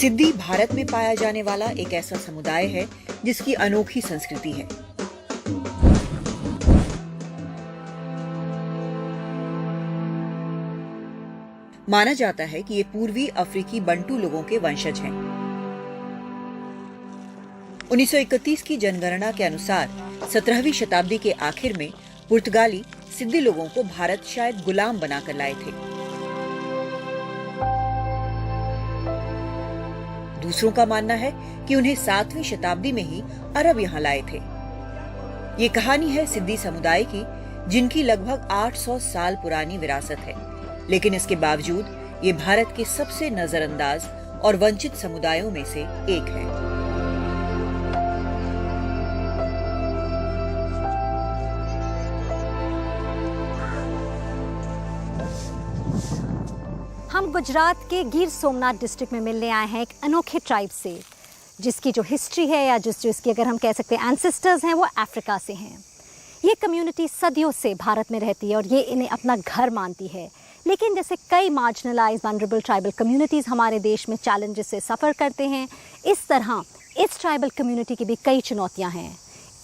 सिद्दी भारत में पाया जाने वाला एक ऐसा समुदाय है जिसकी अनोखी संस्कृति है। माना जाता है कि ये पूर्वी अफ्रीकी बंटू लोगों के वंशज हैं। 1931 की जनगणना के अनुसार 17वीं शताब्दी के आखिर में पुर्तगाली सिद्दी लोगों को भारत शायद गुलाम बनाकर लाए थे। दूसरों का मानना है कि उन्हें 7वीं शताब्दी में ही अरब यहां लाए थे। ये कहानी है सिद्दी समुदाय की, जिनकी लगभग 800 साल पुरानी विरासत है, लेकिन इसके बावजूद ये भारत के सबसे नजरअंदाज और वंचित समुदायों में से एक है। हम गुजरात के गिर सोमनाथ डिस्ट्रिक्ट में मिलने आए हैं एक अनोखे ट्राइब से, जिसकी जो हिस्ट्री है या जिसकी अगर हम कह सकते हैं एंसेस्टर्स हैं वो अफ्रीका से हैं। ये कम्युनिटी सदियों से भारत में रहती है और ये इन्हें अपना घर मानती है। लेकिन जैसे कई मार्जिनलाइज्ड वनरेबल ट्राइबल कम्युनिटीज़ हमारे देश में चैलेंजेस से सफ़र करते हैं, इस तरह इस ट्राइबल कम्युनिटी की भी कई चुनौतियाँ हैं।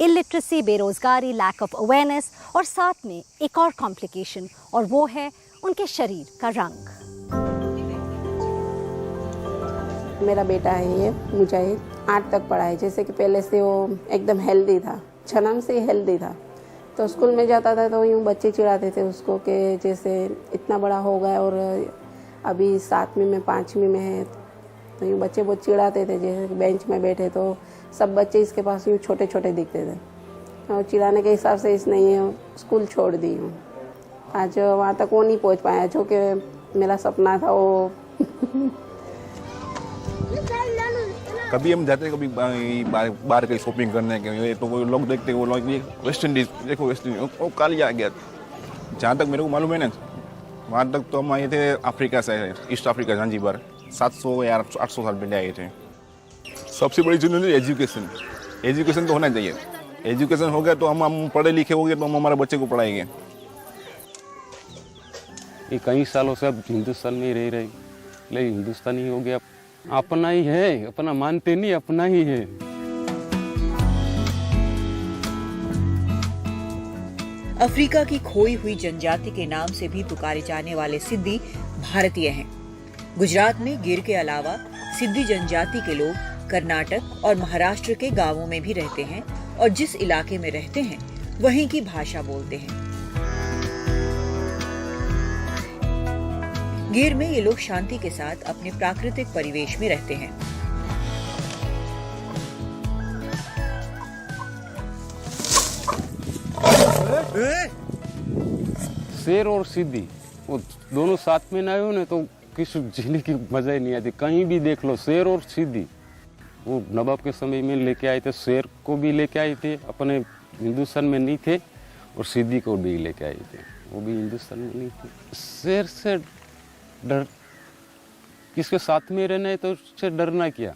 इलिटरेसी, बेरोज़गारी, लैक ऑफ अवेयरनेस और साथ में एक और कॉम्प्लिकेशन, और वो है उनके शरीर का रंग। मेरा बेटा है ये मुजाहिद, 8 तक पढ़ा है। जैसे कि पहले से वो एकदम हेल्दी था, जन्म से हेल्दी था। तो स्कूल में जाता था तो यूँ बच्चे चिढ़ाते थे उसको कि जैसे इतना बड़ा हो गया और अभी 7वीं में 5वीं में है, तो यूँ बच्चे बहुत चिढ़ाते थे। जैसे बेंच में बैठे तो सब बच्चे इसके पास यूँ छोटे छोटे दिखते थे और चिढ़ाने के हिसाब से इसने ये स्कूल छोड़ दी हूँ। आज वहाँ तक वो नहीं पहुँच पाया जो कि मेरा सपना था वो। कभी हम जाते हैं कभी बाहर कहीं शॉपिंग करने के लिए, तो वो लोग देखते हैं, वो लोग वेस्ट इंडीज देखो, वेस्ट इंडीज वो कल आ गया। जहाँ तक मेरे को मालूम है ना, वहाँ तक तो हम आए थे अफ्रीका से, ईस्ट अफ्रीका, ज़ांज़ीबार। 700 या 800 साल पहले आए थे। सबसे बड़ी चुनौती एजुकेशन। एजुकेशन तो होना चाहिए। एजुकेशन हो गया तो हम पढ़े लिखे हो गए तो हम हमारे बच्चे को पढ़ाएंगे। ये कई सालों से अब हिंदुस्तान में ही रह रही, लेकिन हिंदुस्तानी हो गया, अपना ही है, अपना मानते नहीं, अपना ही है। अफ्रीका की खोई हुई जनजाति के नाम से भी पुकारे जाने वाले सिद्दी भारतीय हैं। गुजरात में गिर के अलावा सिद्दी जनजाति के लोग कर्नाटक और महाराष्ट्र के गांवों में भी रहते हैं और जिस इलाके में रहते हैं वहीं की भाषा बोलते हैं। गिर में ये लोग शांति के साथ अपने प्राकृतिक परिवेश में रहते हैं। शेर और सिद्दी वो दोनों साथ में ना हो ना तो किसी जीने की मजा ही नहीं आती। कहीं भी देख लो शेर और सिद्दी, वो नवाब के समय में लेके आए थे। शेर को भी लेके आए थे, अपने हिंदुस्तान में नहीं थे, और सिद्दी को भी लेके आए थे, वो भी हिंदुस्तान में नहीं थे। शेर से डर, किसके साथ में रहना है तो उससे डरना क्या।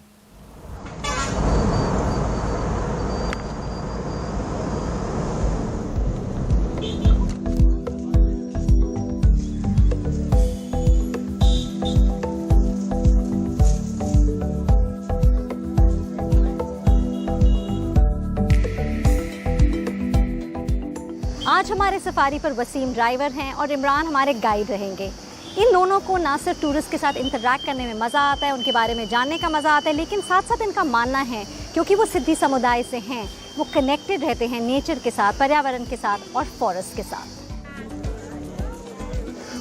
आज हमारे सफारी पर वसीम ड्राइवर हैं और इमरान हमारे गाइड रहेंगे। इन दोनों को ना सिर्फ टूरिस्ट के साथ इंटरैक्ट करने में मज़ा आता है, उनके बारे में जानने का मज़ा आता है, लेकिन साथ साथ इनका मानना है क्योंकि वो सिद्दी समुदाय से हैं, वो कनेक्टेड रहते हैं नेचर के साथ, पर्यावरण के साथ और फॉरेस्ट के साथ।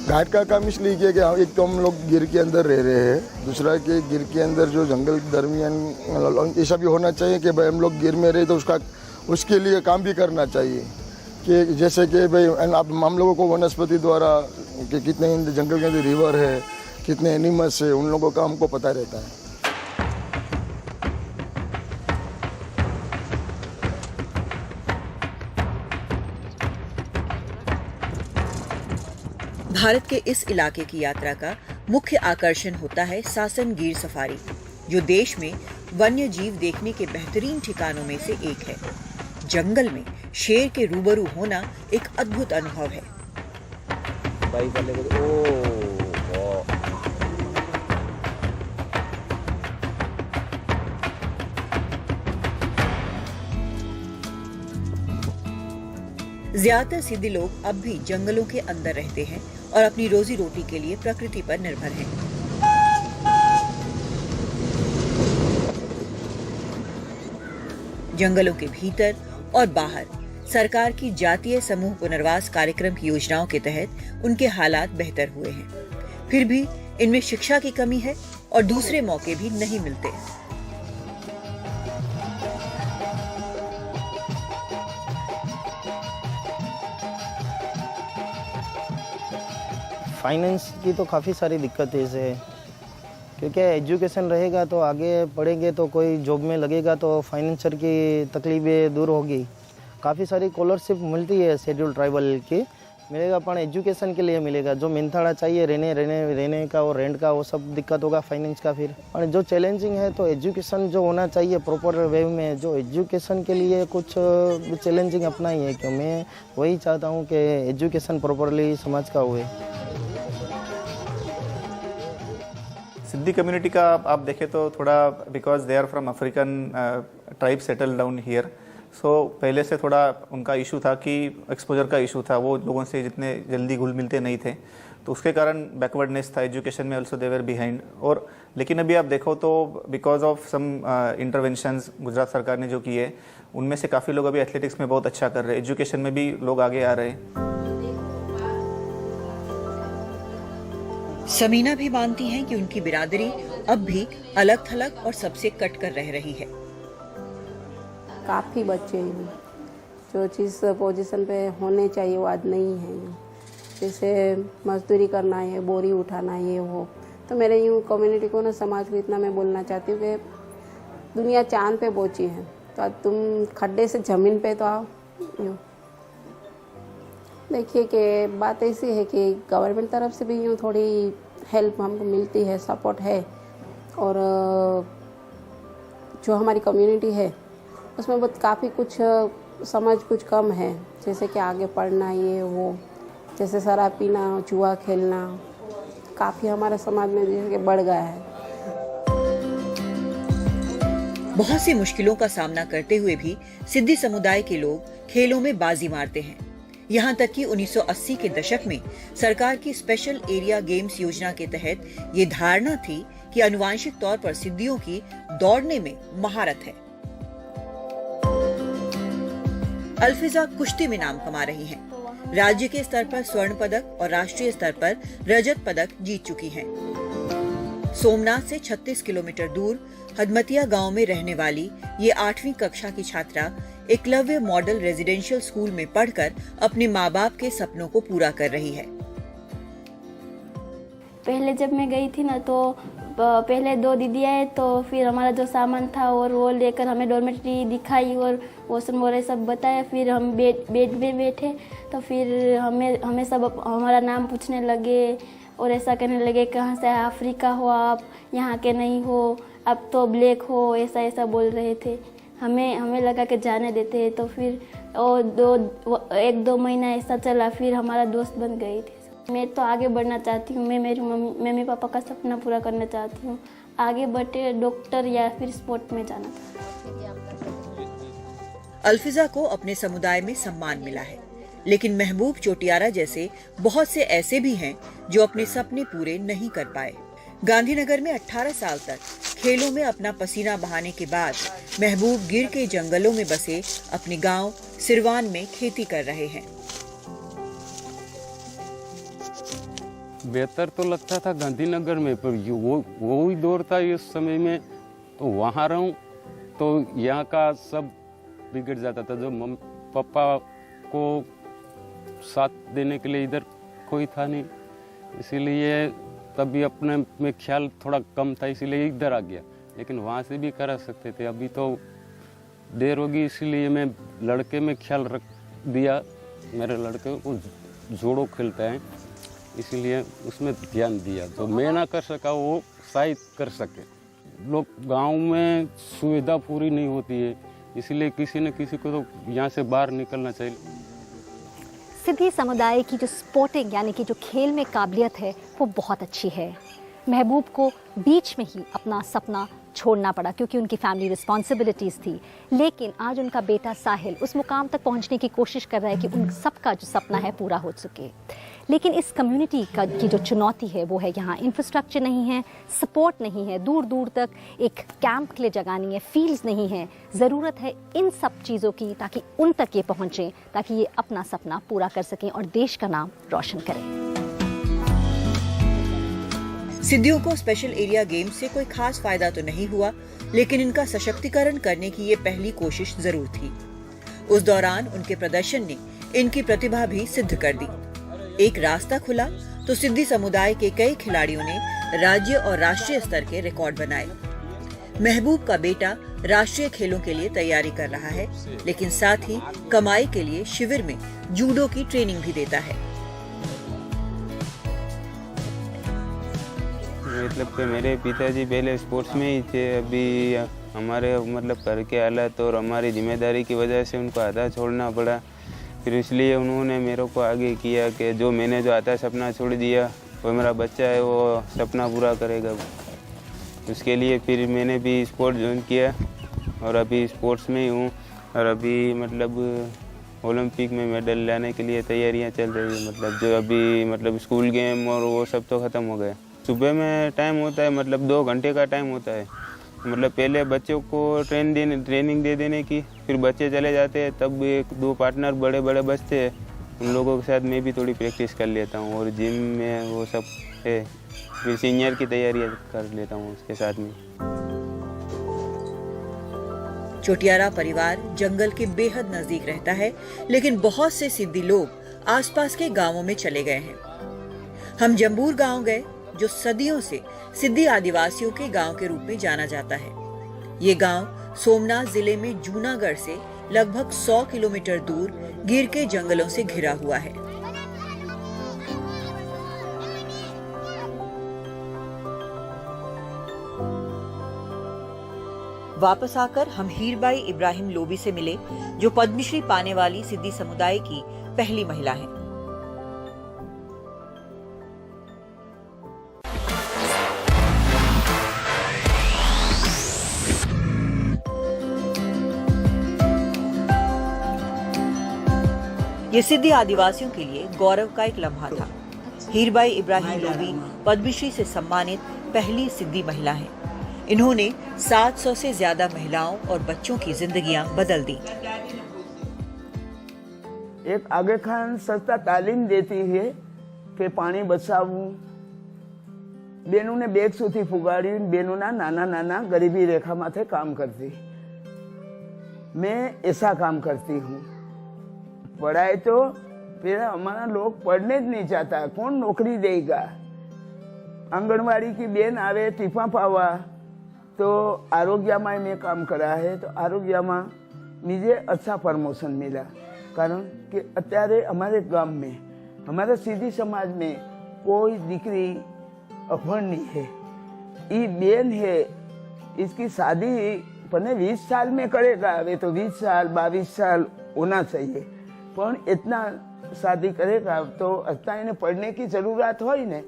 गाइड का काम इसलिए किया कि एक तो हम लोग गिर के अंदर रह रहे हैं, दूसरा कि गिर के अंदर जो जंगल के दरमियान ऐसा भी होना चाहिए कि भाई हम लोग गिर में रहे तो उसके लिए काम भी करना चाहिए कि जैसे कि भाई हम लोगों को वनस्पति द्वारा कि कितने जंगल के अंदर रिवर है, कितने एनिमल्स है, उन लोगों का हमको पता रहता है। भारत के इस इलाके की यात्रा का मुख्य आकर्षण होता है सासन गिर सफारी, जो देश में वन्य जीव देखने के बेहतरीन ठिकानों में से एक है। जंगल में शेर के रूबरू होना एक अद्भुत अनुभव है। ज्यादातर सिद्धि लोग अब भी जंगलों के अंदर रहते हैं और अपनी रोजी रोटी के लिए प्रकृति पर निर्भर हैं। जंगलों के भीतर और बाहर सरकार की जातीय समूह पुनर्वास कार्यक्रम की योजनाओं के तहत उनके हालात बेहतर हुए हैं। फिर भी इनमें शिक्षा की कमी है और दूसरे मौके भी नहीं मिलते। फाइनेंस की तो काफ़ी सारी दिक्कत है इसे, क्योंकि एजुकेशन रहेगा तो आगे पढ़ेंगे तो कोई जॉब में लगेगा तो फाइनेंशियल की तकलीफें दूर होगी। काफ़ी सारी स्कॉलरशिप मिलती है शेड्यूल ट्राइबल की, मिलेगा पर एजुकेशन के लिए मिलेगा। जो मिनथाड़ा चाहिए रहने का और रेंट का वो सब दिक्कत होगा फाइनेंस का। फिर और जो चैलेंजिंग है तो एजुकेशन जो होना चाहिए प्रॉपर वे में, जो एजुकेशन के लिए कुछ चैलेंजिंग अपना ही है कि मैं वही चाहता हूँ कि एजुकेशन प्रॉपरली समाज का हुए। सिद्धी कम्युनिटी का आप देखें तो थोड़ा because they are from African tribe settle down here, so पहले से थोड़ा उनका इशू था कि एक्सपोजर का इशू था, वो लोगों से जितने जल्दी घुल मिलते नहीं थे, तो उसके कारण बैकवर्डनेस था। एजुकेशन में ऑल्सो दे वर बिहाइंड। और लेकिन अभी आप देखो तो because of some interventions Gujarat सरकार ने जो किए, उनमें से काफ़ी लोग अभी एथलेटिक्स में बहुत अच्छा कर रहे हैं, एजुकेशन में भी लोग आगे आ रहे हैं। समीना भी मानती हैं कि उनकी बिरादरी अब भी अलग थलग और सबसे कट कर रह रही है। काफ़ी बच्चे हैं जो जिस पोजीशन पे होने चाहिए वो आज नहीं है। जैसे मजदूरी करना है, बोरी उठाना है, वो तो मेरे यूँ कम्युनिटी को ना, समाज को इतना मैं बोलना चाहती हूँ कि दुनिया चांद पे पहुँची है, तो आज तुम खड्डे से ज़मीन पे तो आओ। यूँ देखिए कि बात ऐसी है कि गवर्नमेंट तरफ से भी यूँ थोड़ी हेल्प हमको मिलती है, सपोर्ट है, और जो हमारी कम्युनिटी है उसमें बहुत काफ़ी कुछ समझ कुछ कम है। जैसे कि आगे पढ़ना, ये वो, जैसे शराब पीना, जुआ खेलना, काफ़ी हमारे समाज में जैसे कि बढ़ गया है। बहुत सी मुश्किलों का सामना करते हुए भी सिद्धि समुदाय के लोग खेलों में बाजी मारते हैं। यहाँ तक कि 1980 के दशक में सरकार की स्पेशल एरिया गेम्स योजना के तहत ये धारणा थी कि आनुवांशिक तौर पर सिद्धियों की दौड़ने में महारत है। अल्फिजा कुश्ती में नाम कमा रही हैं। राज्य के स्तर पर स्वर्ण पदक और राष्ट्रीय स्तर पर रजत पदक जीत चुकी हैं। सोमनाथ से 36 किलोमीटर दूर हदमतिया गांव में रहने वाली ये 8वीं कक्षा की छात्रा एकलव्य मॉडल रेजिडेंशियल स्कूल में पढ़कर अपने माँ बाप के सपनों को पूरा कर रही है। पहले जब मैं गई थी ना, तो पहले 2 दीदी आए, तो फिर हमारा जो सामान था और वो लेकर हमें डॉर्मेटरी दिखाई और वॉशरूम वगैरह सब बताया। फिर हम बेड में बैठे, तो फिर हमें सब हमारा नाम पूछने लगे और ऐसा कहने लगे, कहाँ से अफ्रीका हो आप, यहाँ के नहीं हो, अब तो ब्लैक हो, ऐसा बोल रहे थे। हमें लगा कि जाने देते हैं। तो फिर 1-2 महीना ऐसा चला, फिर हमारा दोस्त बन गई थी। मैं तो आगे बढ़ना चाहती हूँ, मैं मेरी मम्मी पापा का सपना पूरा करना चाहती हूँ, आगे बढ़े डॉक्टर या फिर स्पोर्ट में जाना चाहती हूँ। अल्फिजा को अपने समुदाय में सम्मान मिला है, लेकिन महबूब चोटियारा जैसे बहुत से ऐसे भी हैं जो अपने सपने पूरे नहीं कर पाए। गांधीनगर में 18 साल तक खेलों में अपना पसीना बहाने के बाद महबूब गिर के जंगलों में बसे अपने गांव सिरवान में खेती कर रहे हैं। बेहतर तो लगता था गांधीनगर में, पर वो ही दौर था इस समय में, तो वहाँ रहूं तो यहाँ का सब बिगड़ जाता था। जो मम्मी पापा को साथ देने के लिए इधर कोई था नहीं, इसीलिए तभी अपने में ख्याल थोड़ा कम था, इसीलिए इधर आ गया। लेकिन वहाँ से भी करा सकते थे, अभी तो देर होगी, इसीलिए मैं लड़के में ख्याल रख दिया। मेरे लड़के को जोड़ो खेलता है, इसीलिए उसमें ध्यान दिया। जो मैं ना कर सका वो शायद कर सके। लोग गांव में सुविधा पूरी नहीं होती है, इसीलिए किसी न किसी को तो यहाँ से बाहर निकलना चाहिए। सिद्धि समुदाय की जो स्पोर्टिंग यानी कि जो खेल में काबिलियत है वो बहुत अच्छी है। महबूब को बीच में ही अपना सपना छोड़ना पड़ा क्योंकि उनकी फैमिली रिस्पॉन्सिबिलिटीज़ थी। लेकिन आज उनका बेटा साहिल उस मुकाम तक पहुंचने की कोशिश कर रहा है कि उन सबका जो सपना है पूरा हो सके। लेकिन इस कम्युनिटी की जो चुनौती है वो है यहाँ इंफ्रास्ट्रक्चर नहीं है, सपोर्ट नहीं है, दूर दूर तक एक कैंप के लिए जगह नहीं है, फील्ड्स नहीं है। ज़रूरत है इन सब चीज़ों की ताकि उन तक ये पहुँचें, ताकि ये अपना सपना पूरा कर सकें और देश का नाम रोशन करें। सिद्धियों को स्पेशल एरिया गेम्स से कोई खास फायदा तो नहीं हुआ, लेकिन इनका सशक्तिकरण करने की ये पहली कोशिश जरूर थी। उस दौरान उनके प्रदर्शन ने इनकी प्रतिभा भी सिद्ध कर दी। एक रास्ता खुला तो सिद्धि समुदाय के कई खिलाड़ियों ने राज्य और राष्ट्रीय स्तर के रिकॉर्ड बनाए। महबूब का बेटा राष्ट्रीय खेलों के लिए तैयारी कर रहा है, लेकिन साथ ही कमाई के लिए शिविर में जूडो की ट्रेनिंग भी देता है। मतलब कि मेरे पिताजी पहले स्पोर्ट्स में ही थे। अभी हमारे मतलब घर के हालात और हमारी जिम्मेदारी की वजह से उनको आधा छोड़ना पड़ा। फिर इसलिए उन्होंने मेरे को आगे किया कि जो मैंने जो आधा सपना छोड़ दिया वो मेरा बच्चा है, वो सपना पूरा करेगा। उसके लिए फिर मैंने भी स्पोर्ट्स ज्वाइन किया और अभी स्पोर्ट्स में ही हूँ। और अभी मतलब ओलंपिक में मेडल लाने के लिए तैयारियाँ चल रही है। मतलब जो अभी मतलब स्कूल गेम और वो सब तो ख़त्म हो गए। सुबह में टाइम होता है, मतलब 2 घंटे का टाइम होता है। मतलब पहले बच्चों को ट्रेनिंग दे देने की, फिर बच्चे चले जाते हैं, तब 1-2 पार्टनर बड़े बड़े बचते हैं, उन लोगों के साथ मैं भी थोड़ी प्रैक्टिस कर लेता हूँ। और जिम में वो सब है, फिर सीनियर की तैयारी कर लेता हूँ उसके साथ में। चोटियारा परिवार जंगल के बेहद नजदीक रहता है, लेकिन बहुत से सिद्धि लोग आसपास के गांवों में चले गए हैं। हम जंबूर गांव गए, जो सदियों से सिद्धि आदिवासियों के गांव के रूप में जाना जाता है। ये गांव सोमनाथ जिले में जूनागढ़ से लगभग 100 किलोमीटर दूर गिर के जंगलों से घिरा हुआ है। वापस आकर हम हीरबाई इब्राहिम लोबी से मिले, जो पद्मश्री पाने वाली सिद्धि समुदाय की पहली महिला है। ये सिद्धि आदिवासियों के लिए गौरव का एक लम्हा था। हीरबाई इब्राहिम लोबी पद्मश्री से सम्मानित पहली सिद्धि महिला हैं। इन्होंने 700 से ज्यादा महिलाओं और बच्चों की जिंदगियां बदल दी। एक आगे खान संस्था तालीम देती है कि पानी बचावू। बेनू ने बेग सुथी फुगाड़ी, बेनू ना नाना नाना गरीबी रेखा माथे काम करती। मैं ऐसा काम करती हूँ। पढ़ाई तो फिर हमारा लोग पढ़ने ज नहीं चाहता, कौन नौकरी देगा। आंगनवाड़ी की बेन आवे टीपा पावा, तो आरोग्यमा में काम करा है, तो आरोग्यमा मुझे अच्छा प्रमोशन मिला। कारण कि अत्यारे हमारे गांव में, हमारे सिद्धि समाज में कोई दीकरी अभण नहीं है। ये बेन है, इसकी शादी पने 20 साल में करेगा, वे तो 20 साल 22 साल होना चाहिए, पर इतना शादी करेगा तो अच्छा इन्हें पढ़ने की जरूरत हो ही नहीं।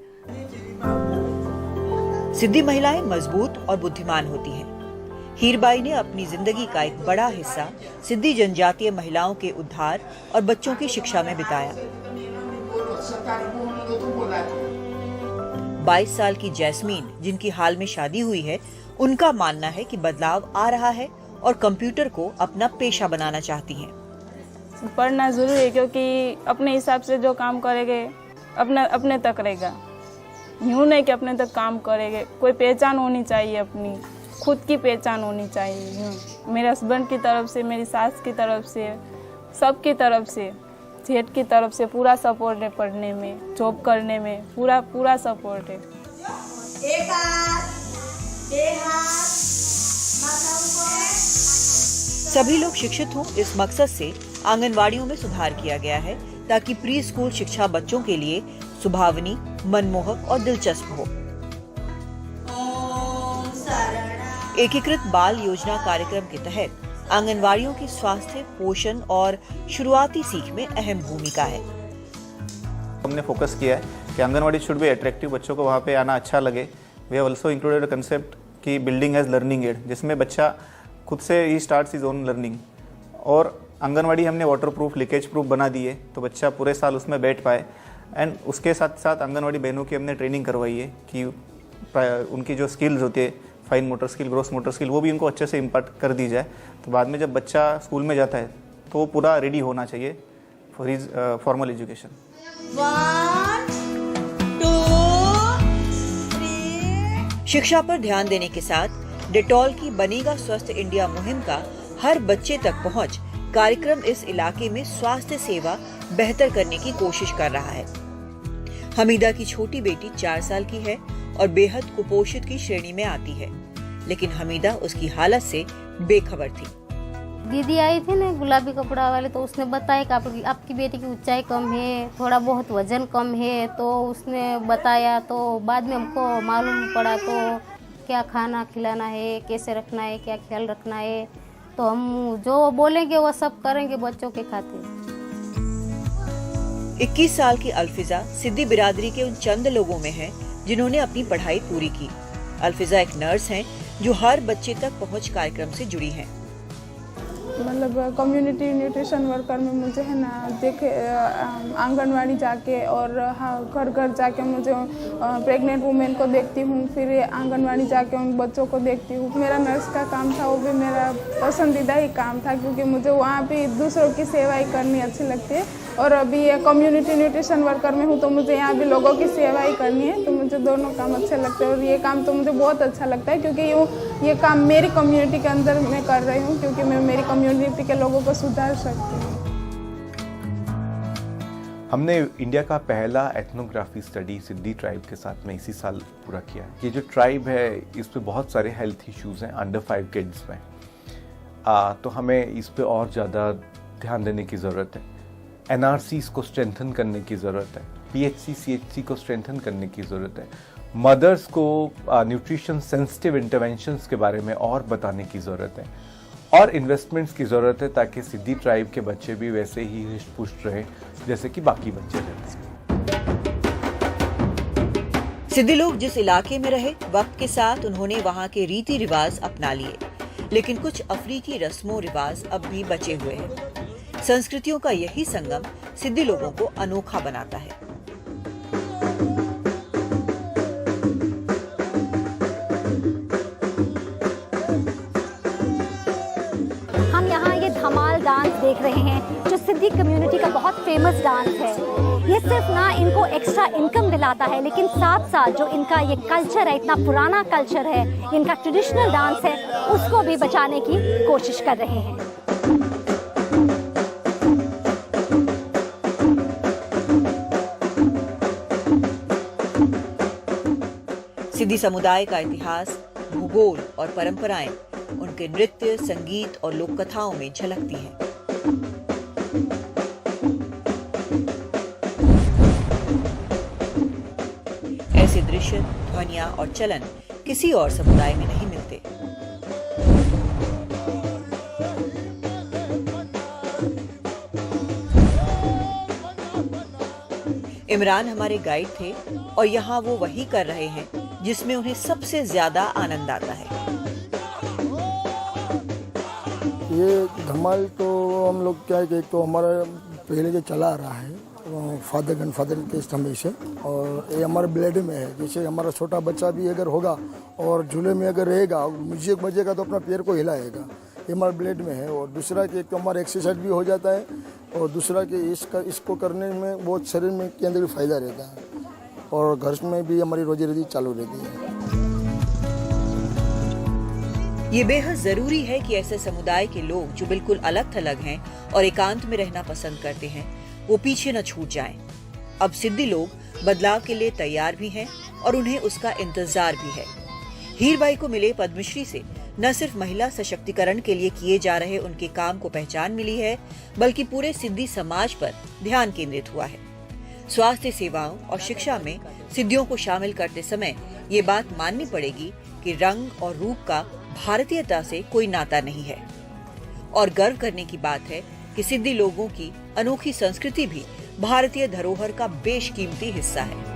सिद्धि महिलाएं मजबूत और बुद्धिमान होती हैं। हीरबाई ने अपनी जिंदगी का एक बड़ा हिस्सा सिद्धि जनजातीय महिलाओं के उद्धार और बच्चों की शिक्षा में बिताया। 22 साल की जैस्मीन, जिनकी हाल में शादी हुई है, उनका मानना है कि बदलाव आ रहा है और कंप्यूटर को अपना पेशा बनाना चाहती हैं। पढ़ना जरूरी है, क्योंकि अपने हिसाब से जो काम करेंगे अपने तक रहेगा। यूँ नहीं कि अपने तक काम करेंगे, कोई पहचान होनी चाहिए, अपनी खुद की पहचान होनी चाहिए। मेरे हस्बैंड की तरफ से, मेरी सास की तरफ से, सबकी तरफ से, जेठ की तरफ से पूरा सपोर्ट है। पढ़ने में, जॉब करने में पूरा सपोर्ट है। सभी लोग शिक्षित हों, इस मकसद से आंगनवाड़ियों में सुधार किया गया है, ताकि प्री स्कूल शिक्षा बच्चों के लिए सुभावनी, मनमोहक और दिलचस्प हो। एकीकृत बाल योजना कार्यक्रम के तहत आंगनवाड़ियों की स्वास्थ्य, पोषण और शुरुआती सीख में अहम भूमिका है। हमने फोकस किया है कि आंगनवाड़ी शुड बी अट्रैक्टिव, बच्चों को वहाँ पे आना अच्छा लगे। We have also included concept कि बिल्डिंग एज लर्निंग एड, जिसमें बच्चा खुद से ही स्टार्ट्स इज ओन लर्निंग। और आंगनवाड़ी हमने वाटर प्रूफ, लीकेज प्रूफ बना दी है, तो बच्चा पूरे साल उसमें बैठ पाए। एंड उसके साथ साथ आंगनवाड़ी बहनों की हमने ट्रेनिंग करवाई है कि उनकी जो स्किल्स होती है, fine motor skill, gross motor skill, वो भी उनको अच्छे से इम्पार्ट कर दी जाए। तो बाद में जब बच्चा स्कूल में जाता है तो वो पूरा रेडी होना चाहिए फॉर हिज फॉर्मल एजुकेशन। 1, 2, 3। शिक्षा पर ध्यान देने के साथ डेटॉल की बनेगा स्वस्थ इंडिया मुहिम का हर बच्चे तक पहुंच कार्यक्रम इस इलाके में स्वास्थ्य सेवा बेहतर करने की कोशिश कर रहा है। हमीदा की छोटी बेटी 4 साल की है और बेहद कुपोषित की श्रेणी में आती है, लेकिन हमीदा उसकी हालत से बेखबर थी। दीदी आई थी ना गुलाबी कपड़ा वाले, तो उसने बताया कि आपकी बेटी की ऊंचाई कम है, थोड़ा बहुत वजन कम है, तो उसने बताया। तो बाद में हमको मालूम पड़ा तो क्या खाना खिलाना है, कैसे रखना है, क्या ख्याल रखना है, तो हम जो बोलेंगे वो सब करेंगे बच्चों के खातिर। 21 साल की अल्फिजा सिद्दी बिरादरी के उन चंद लोगों में है जिन्होंने अपनी पढ़ाई पूरी की। अल्फिजा एक नर्स हैं जो हर बच्चे तक पहुंच कार्यक्रम से जुड़ी हैं। मतलब कम्युनिटी न्यूट्रिशन वर्कर में मुझे है ना देखे आंगनवाड़ी जाके और हाँ घर घर जाके मुझे प्रेग्नेंट वुमेन को देखती हूँ, फिर आंगनवाड़ी जाके उन बच्चों को देखती हूँ। मेरा नर्स का काम था, वो भी मेरा पसंदीदा ही काम था, क्योंकि मुझे वहाँ भी दूसरों की सेवाएं करनी अच्छी लगती है। और अभी ये कम्युनिटी न्यूट्रिशन वर्कर में हूँ तो मुझे यहाँ भी लोगों की सेवा ही करनी है, तो मुझे दोनों काम अच्छे लगते हैं। और ये काम तो मुझे बहुत अच्छा लगता है, क्योंकि ये काम मेरी कम्युनिटी के अंदर मैं कर रही हूँ, क्योंकि मैं मेरी कम्युनिटी के लोगों को सुधार सकती हूँ। हमने इंडिया का पहला एथनोग्राफी स्टडी सिद्दी ट्राइब के साथ में इसी साल पूरा किया। ये जो ट्राइब है इस पे बहुत सारे हेल्थ इश्यूज हैं अंडर 5 किड्स में, तो हमें इस पे और ज़्यादा ध्यान देने की ज़रूरत है। NRCs को स्ट्रेंथन करने की ज़रूरत है, PHC CHC को स्ट्रेंथन करने की ज़रूरत है, मदर्स को न्यूट्रिशन सेंसिटिव इंटरवेंशंस के बारे में और बताने की ज़रूरत है, और इन्वेस्टमेंट्स की ज़रूरत है ताकि सिद्दी ट्राइब के बच्चे भी वैसे ही हृष्ट पुष्ट रहे जैसे कि बाकी बच्चे रहते हैं। सिद्दी लोग जिस इलाके में रहे, वक्त के साथ उन्होंने वहाँ के रीति रिवाज अपना लिए, लेकिन कुछ अफ्रीकी रस्मों रिवाज अब भी बचे हुए हैं। संस्कृतियों का यही संगम सिद्दी लोगों को अनोखा बनाता है। हम यहाँ ये धमाल डांस देख रहे हैं, जो सिद्दी कम्युनिटी का बहुत फेमस डांस है। ये सिर्फ ना इनको एक्स्ट्रा इनकम दिलाता है, लेकिन साथ साथ जो इनका ये कल्चर है, इतना पुराना कल्चर है, इनका ट्रेडिशनल डांस है, उसको भी बचाने की कोशिश कर रहे हैं। सिद्दी समुदाय का इतिहास, भूगोल और परंपराएं उनके नृत्य, संगीत और लोक कथाओं में झलकती हैं। ऐसे दृश्य, ध्वनियां और चलन किसी और समुदाय में नहीं मिलते। इमरान हमारे गाइड थे और यहाँ वो वही कर रहे हैं जिसमें उन्हें सबसे ज्यादा आनंद आता है। ये धमाल तो हम लोग क्या है कि तो हमारा पहले जो चला आ रहा है फादर के समय से, और ये हमारे ब्लड में है। जैसे हमारा छोटा बच्चा भी अगर होगा और झूले में अगर रहेगा, म्यूजिक बजेगा तो अपना पैर को हिलाएगा, ये हमारे ब्लड में है। और दूसरा कि एक तो हमारा एक्सरसाइज भी हो जाता है, और दूसरा कि इसको करने में बहुत शरीर में के अंदर भी फायदा रहता है, और घर में भी हमारी रोजी रोटी चालू रहती है। ये बेहद जरूरी है कि ऐसे समुदाय के लोग जो बिल्कुल अलग थलग हैं और एकांत में रहना पसंद करते हैं, वो पीछे न छूट जाएं। अब सिद्दी लोग बदलाव के लिए तैयार भी हैं और उन्हें उसका इंतजार भी है। हीरबाई को मिले पद्मश्री से न सिर्फ महिला सशक्तिकरण के लिए किए जा रहे उनके काम को पहचान मिली है, बल्कि पूरे सिद्दी समाज पर ध्यान केंद्रित हुआ है। स्वास्थ्य सेवाओं और शिक्षा में सिद्दियों को शामिल करते समय ये बात माननी पड़ेगी कि रंग और रूप का भारतीयता से कोई नाता नहीं है, और गर्व करने की बात है कि सिद्दी लोगों की अनोखी संस्कृति भी भारतीय धरोहर का बेशकीमती हिस्सा है।